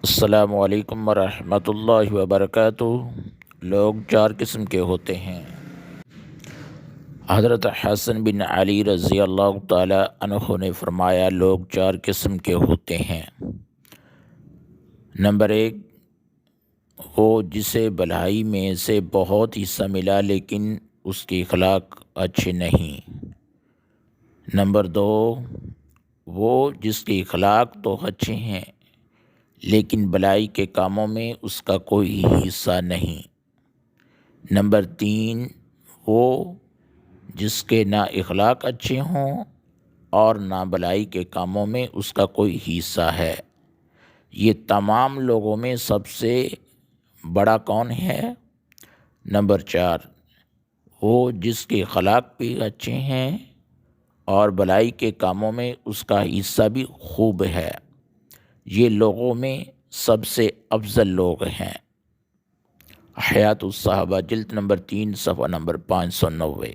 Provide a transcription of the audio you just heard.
السلام علیکم ورحمۃ اللہ وبرکاتہ۔ لوگ چار قسم کے ہوتے ہیں۔ حضرت حسن بن علی رضی اللہ تعالی عنہ نے فرمایا، لوگ چار قسم کے ہوتے ہیں۔ نمبر 1، وہ جسے بھلائی میں سے بہت حصہ ملا لیکن اس کے اخلاق اچھے نہیں۔ نمبر 2، وہ جس کے اخلاق تو اچھے ہیں لیکن بلائی کے کاموں میں اس کا کوئی حصہ نہیں۔ نمبر 3، وہ جس کے نہ اخلاق اچھے ہوں اور نہ بلائی کے کاموں میں اس کا کوئی حصہ ہے۔ یہ تمام لوگوں میں سب سے بڑا کون ہے؟ نمبر 4، وہ جس کے اخلاق بھی اچھے ہیں اور بلائی کے کاموں میں اس کا حصہ بھی خوب ہے۔ یہ لوگوں میں سب سے افضل لوگ ہیں۔ حیات الصحابہ جلد نمبر 3 صفحہ نمبر 590۔